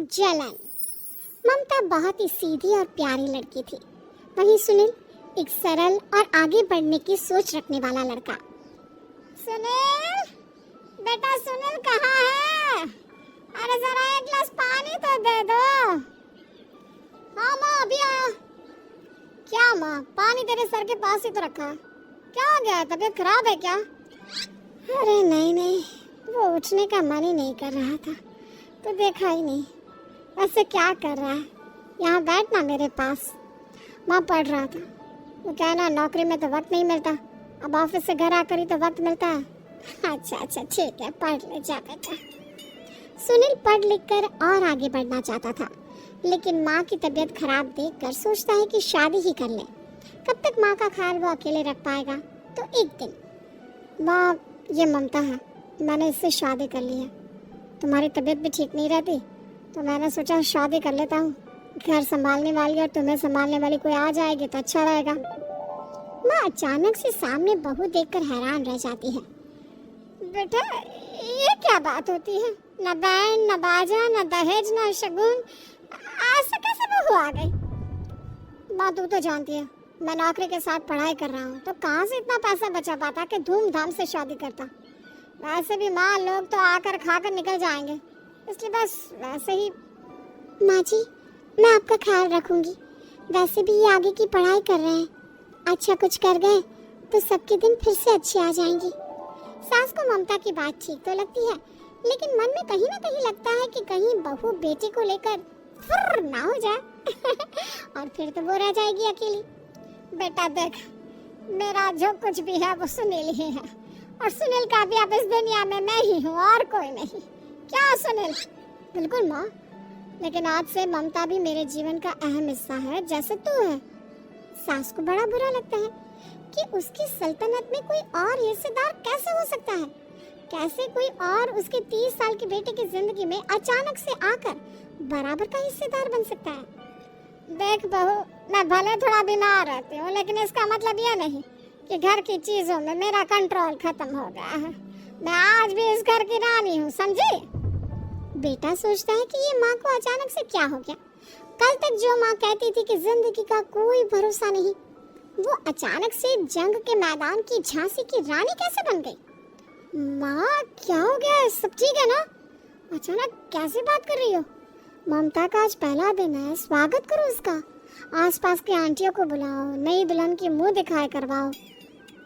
जलन। ममता बहुत ही सीधी और प्यारी लड़की थी, वहीं सुनील एक सरल और आगे बढ़ने की सोच रखने वाला लड़का। सुनील, बेटा सुनील कहाँ है? अरे जरा एक गिलास पानी तो दे दो। हाँ माँ, अभी आया। क्या माँ, पानी तेरे सर के पास ही तो रखा है, क्या हो गया? तबीयत खराब है क्या? अरे नहीं नहीं, वो उठने का मन ही नहीं कर रहा था तो देखा ही नहीं। वैसे क्या कर रहा है? यहाँ बैठना मेरे पास। माँ पढ़ रहा था। वो कहना नौकरी में तो वक्त नहीं मिलता, अब ऑफिस से घर आकर ही तो वक्त मिलता है। अच्छा ठीक है, पढ़ ले जा बेटा। सुनील पढ़ लिख कर और आगे बढ़ना चाहता था, लेकिन माँ की तबीयत खराब देखकर सोचता है कि शादी ही कर ले। कब तक माँ का ख्याल वो अकेले रख पाएगा? तो एक दिन, माँ ये ममता है, मैंने इससे शादी कर ली है। तुम्हारी तबीयत भी ठीक नहीं रहती तो मैंने सोचा शादी कर लेता हूँ। घर संभालने वाली और तुम्हें संभालने वाली कोई आ जाएगी तो अच्छा रहेगा। माँ अचानक से सामने बहू देखकर हैरान रह जाती है। बेटा ये क्या बात होती है? न बैंड, न बाजा, न दहेज, न शगुन, ऐसे कैसे बहू आ गई? माँ तू तो जानती है मैं नौकरी के साथ पढ़ाई कर रहा हूँ, तो कहाँ से इतना पैसा बचा पाता कि धूमधाम से शादी करता। वैसे भी माँ लोग तो आकर खाकर निकल जाएंगे, इसलिए बस वैसे ही। माँ जी मैं आपका ख्याल रखूंगी। वैसे भी ये आगे की पढ़ाई कर रहे हैं, अच्छा कुछ कर गए तो सबके दिन फिर से अच्छे आ जाएंगे। सास को ममता की बात ठीक तो लगती है, लेकिन मन में कहीं ना कहीं लगता है कि कहीं बहू बेटे को लेकर फुर्र ना हो जाए और फिर तो वो रह जाएगी अकेली। बेटा देख, मेरा जो कुछ भी है वो सुनील ही है, और सुनील का भी अब इस दुनिया में मैं ही हूँ और कोई नहीं। क्या सुनील? बिल्कुल माँ, लेकिन आज से ममता भी मेरे जीवन का अहम हिस्सा है, जैसे तू है। सास को बड़ा बुरा लगता है कि उसकी सल्तनत में कोई और हिस्सेदार कैसे हो सकता है। कैसे कोई और उसके 30 साल के बेटे की जिंदगी में अचानक से आकर बराबर का हिस्सेदार बन सकता है। देख बहू, मैं भले थोड़ा बीमार रहती हूँ, लेकिन इसका मतलब यह नहीं कि घर की चीजों में मेरा कंट्रोल खत्म हो गया है। मैं आज भी इस घर की रानी हूँ, समझी? बेटा सोचता है कि ये माँ को अचानक से क्या हो गया। कल तक जो माँ कहती थी कि जिंदगी का कोई भरोसा नहीं, वो अचानक से जंग के मैदान की झांसी की रानी कैसे बन गई? माँ क्या हो गया? सब ठीक है ना? अचानक कैसे बात कर रही हो? ममता का आज पहला दिन है, स्वागत करो उसका। आसपास की आंटियों को बुलाओ, नई दुल्हन की मुंह दिखाए करवाओ।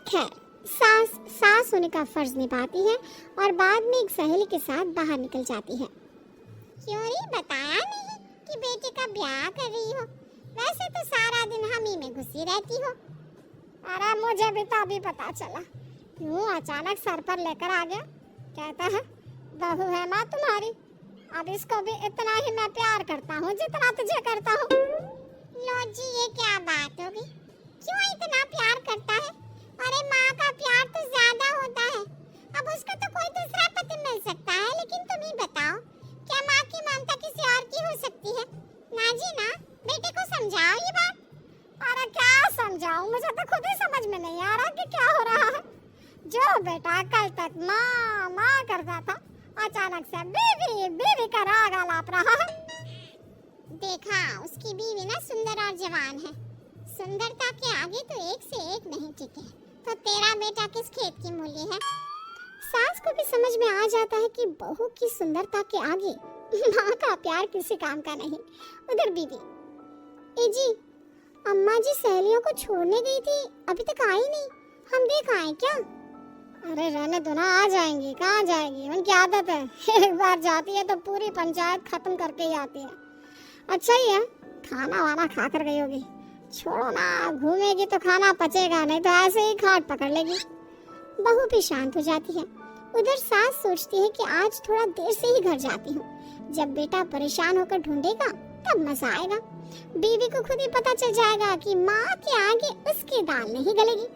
खैर, सास होने का फर्ज निभाती है और बाद में एक सहेली के साथ बाहर निकल जाती है। क्यों नहीं बताया नहीं कि बेटे का ब्याह कर रही हो? वैसे तो सारा दिन हम ही में घुसी रहती हो। अरे मुझे भी तो अभी पता चला, क्यों अचानक सर पर लेकर आ गया? कहता है बहू है माँ तुम्हारी, अब इसको भी इतना ही मैं प्यार करता हूँ जितना तुझे करता हूँ। लो जी, ये क्या बात होगी? क्यों इतना प्यार करता है? अरे माँ का प्यार तो ज्यादा होता है। अब उसको तो कोई दूसरा पति मिल सकता है, लेकिन तुम ही बताओ, क्या माँ की ममता किसी और की हो सकती है? ना जी ना, बेटे को समझाओ ये बात। अरे क्या समझाऊं, मुझे तो खुद ही समझ में नहीं आ रहा कि क्या हो रहा है। जो बेटा कल तक माँ माँ करता था, अचानक से बीवी बीवी का राग आलाप रहा है। देखा, उसकी बीवी ना सुंदर और जवान है। सुंदरता के आगे तो एक से एक नहीं टिके, तो तेरा बेटा किस खेत की मूली है? सास को भी समझ में आ जाता है कि बहू की सुंदरता के आगे माँ का प्यार किसी काम का नहीं। उधर बीवी, ए जी, अम्मा जी सहेलियों को छोड़ने गई थी, अभी तक आई नहीं, हम देख आए क्या? अरे रहने दो ना, आ जाएंगी। कहाँ जाएंगी, उनकी आदत है, एक बार जाती है तो पूरी पंचायत खत्म करके ही आती है। अच्छा ही है, खाना वाना खा कर गई होगी। छोड़ो ना, घूमेगी तो खाना पचेगा, नहीं तो ऐसे ही खाट पकड़ लेगी। बहू भी शांत हो जाती है। उधर सास सोचती है कि आज थोड़ा देर से ही घर जाती हूँ, जब बेटा परेशान होकर ढूंढेगा तब मजा आएगा। बीवी को खुद ही पता चल जाएगा कि माँ के आगे उसकी दाल नहीं गलेगी।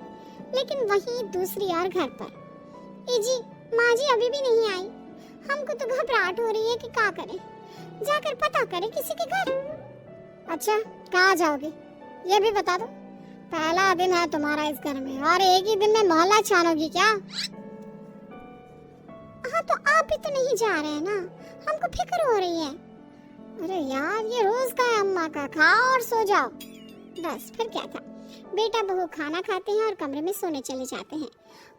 लेकिन वहीं दूसरी ओर घर पर, ए जी, माँ जी अभी भी नहीं आई। हमको तो घबराहट हो रही है कि क्या करें, जाकर पता करें किसी के घर। अच्छा, कहाँ जाओगे ये भी बता दो। पहला दिन है तुम्हारा इस घर में और एक ही दिन में मोहल्ला छानोगी क्या? हाँ तो आप भी तो नहीं जा रहे हैं ना, हमको फिक्र हो रही है। अरे यार, ये रोज का है अम्मा का, खाओ और सो जाओ। बस फिर क्या था, बेटा बहू खाना खाते हैं और कमरे में सोने चले जाते हैं।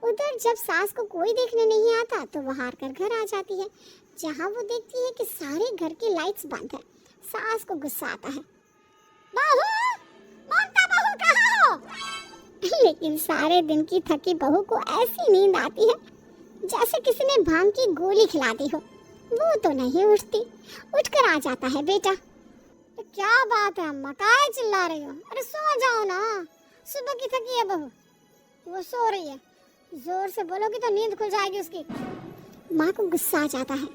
उधर जब सास को कोई देखने नहीं आता तो वो हार कर घर आ जाती है, जहाँ वो देखती है कि सारे घर की लाइट्स बंद है। सास को गुस्सा आता है, बहू, ममता बहू कहाँ हो? लेकिन सारे दिन की थकी बहू को ऐसी नींद आती है जैसे किसी ने भांग की गोली खिला दी हो। वो तो नहीं उठती। उठकर आ जाता है बेटा। तो क्या बात है अम्मा, काहे चिल्ला रही हो? अरे सो जाओ ना, सुबह की थकी है बहू। वो सो रही है, जोर से बोलोगी तो नींद खुल जाएगी उसकी। माँ को गुस्सा आ जाता है।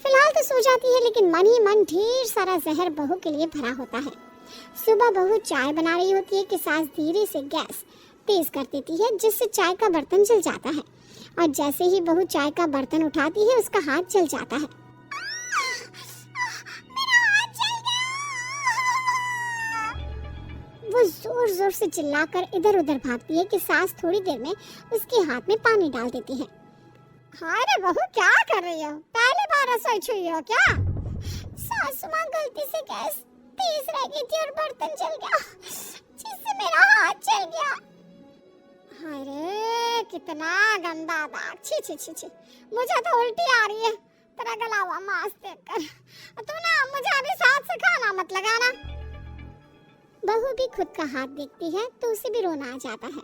फिलहाल तो सो जाती है, लेकिन मन ही मन ढेर सारा जहर बहू के लिए भरा होता है। सुबह बहू चाय बना रही होती है कि सास धीरे से गैस तेज कर देती है, जिससे चाय का बर्तन जल जाता है। और जैसे ही बहू चाय का बर्तन उठाती है, उसका हाथ जल जाता है। वो जोर जोर से चिल्लाकर इधर उधर भागती है कि सास थोड़ी देर में उसके हाथ में पानी डाल देती है। हाय रे बहू, क्या कर रही हो? पहली बार रसोई छुई हो क्या? सासू माँ गलती से गैस तेज रह गई थी और बर्तन जल गया, जिससे मेरा हाथ जल गया। हाय रे, कितना गंदा दाग। छी छी छी छी, मुझे तो उल्टी आ रही है तेरा गला हुआ मांस देखकर। तू ना मुझे अभी साथ से खाना मत लगाना। बहू भी खुद का हाथ देखती है तो उसे भी रोना आ जाता है।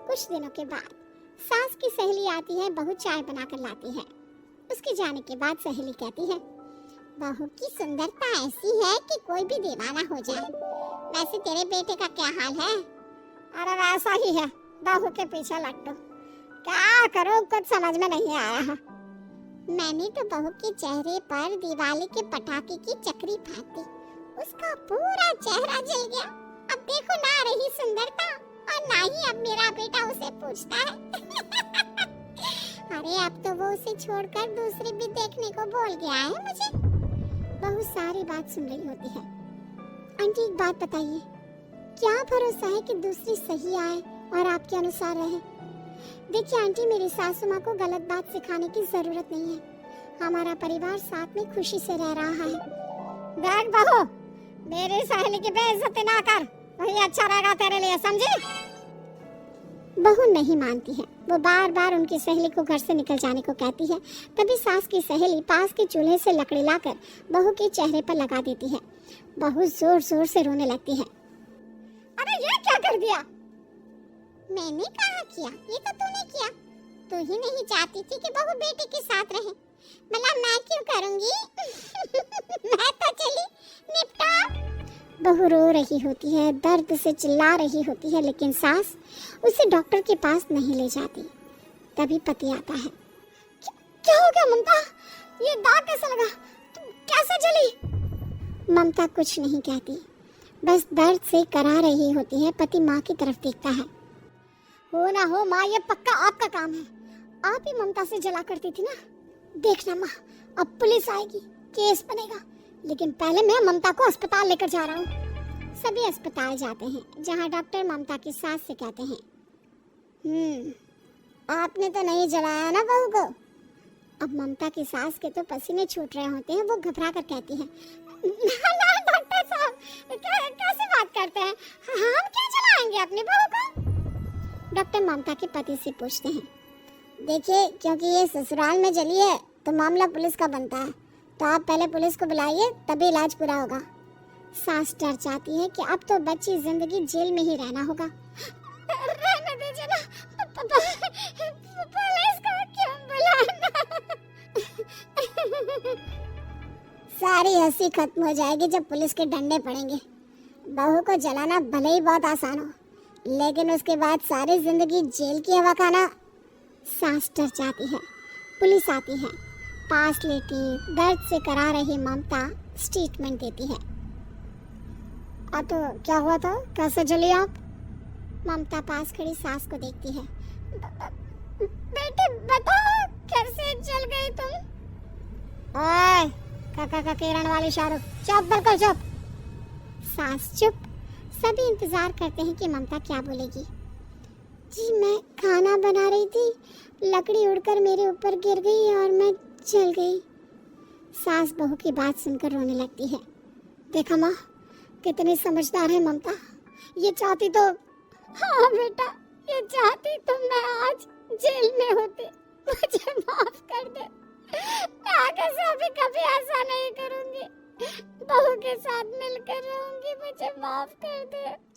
कुछ दिनों के बाद सास की सहेली आती है, बहू चाय बनाकर लाती है। उसके जाने के बाद सहेली कहती है, बहू की सुंदरता ऐसी है कि कोई भी दीवाना हो जाए। वैसे तेरे बेटे का क्या हाल है? अरे वैसा ही है, बहू के पीछे लट्टू। क्या करूं, कुछ समझ में नहीं आ रहा। मैंने तो बहू के चेहरे पर दिवाली के पटाखे की चक्री फेंक दी, उसका पूरा चेहरा जल गया। अब देखो ना रही सुंदरता, और ना ही अब मेरा बेटा उसे पूछता है। अरे अब तो वो उसे छोड़कर दूसरी भी देखने को बोल गया है मुझे। बहू सारी बात सुन रही होती है। आंटी एक बात बताइए, क्या भरोसा है कि दूसरी सही आए और आपके अनुसार रहे? देखिए आंटी, मेरी सासू माँ को गलत बात सिखाने की जरूरत नहीं है। हमारा परिवार साथ में खुशी से रह रहा है। देख बहू, मेरी सहेली की बेइज्जती ना कर, वही अच्छा रहेगा तेरे लिए, समझी? बहू नहीं मानती है। वो बार बार उनकी सहेली को घर से निकल जाने को कहती है। तभी सास की सहेली पास के चूल्हे से लकड़ी लाकर बहू के चेहरे पर लगा देती है। बहू जोर जोर से रोने लगती है। अरे ये क्या कर दिया? मैंने कहा किया, ये तो तूने किया। तू ही नहीं चाहती थी कि बहू बेटे के साथ रहे, मतलब मैं क्यों करूंगी? मैं तो चली, निपटा। बहू रो रही होती है, दर्द से चिल्ला रही होती है, लेकिन सास उसे डॉक्टर के पास नहीं ले जाती। तभी पति आता है। क्या हो गया ममता? ये दाग कैसे लगा? कैसे जली? ममता कुछ नहीं कहती, बस दर्द से करा रही होती है। पति माँ की तरफ देखता है। हो ना हो माँ, ये पक्का आपका काम है। आप ही ममता से जला करती थी ना। देखना माँ, अब पुलिस आएगी, केस बनेगा, लेकिन पहले मैं ममता को अस्पताल लेकर जा रहा हूँ। सभी अस्पताल जाते हैं, जहाँ डॉक्टर ममता की सास से कहते हैं, आपने तो नहीं जलाया ना बहू को? अब ममता की सास के तो पसीने छूट रहे होते हैं। वो घबरा कर कहती है, ना डॉक्टर साहब, कैसे बात करते हैं? हम क्यों जलाएंगे अपनी बहू को? डॉक्टर ममता के पति से पूछते हैं, देखिए क्योंकि ये ससुराल में जली है तो मामला पुलिस का बनता है, तो आप पहले पुलिस को बुलाइए, तभी इलाज पूरा होगा। सास डर जाती है कि अब तो बच्ची जिंदगी जेल में ही रहना होगा। रहने दीजिए ना, पुलिस को क्यों बुलाना? सारी हंसी खत्म हो जाएगी जब पुलिस के डंडे पड़ेंगे। बहू को जलाना भले ही बहुत आसान हो, लेकिन उसके बाद सारी जिंदगी जेल की हवा खाना। सास डर जाती है। पुलिस आती है, पास लेटी दर्द से करा रही ममता स्टेटमेंट देती है। तो क्या हुआ था, कैसे जली आप? ममता पास खड़ी सास को देखती है। बेटी बताओ, कैसे जल गई तुम? ओए, काका का किरण वाली शाहरुख, चुप, बिल्कुल चुप। सास चुप। सभी इंतजार करते हैं कि ममता क्या बोलेगी। जी मैं खाना बना रही थी, लकड़ी उड़कर मेरे ऊपर गिर गई और मैं जल गई। सास बहू की बात सुनकर रोने लगती है। देखा माँ, कितनी समझदार है ममता। ये चाहती तो, हाँ बेटा, ये चाहती तो मैं आज जेल में होती। मुझे माफ कर दे। मैं आगे से अभी कभी ऐसा नहीं करूंगी। बहू के साथ मिलकर रहूंगी। मुझे माफ कर दे।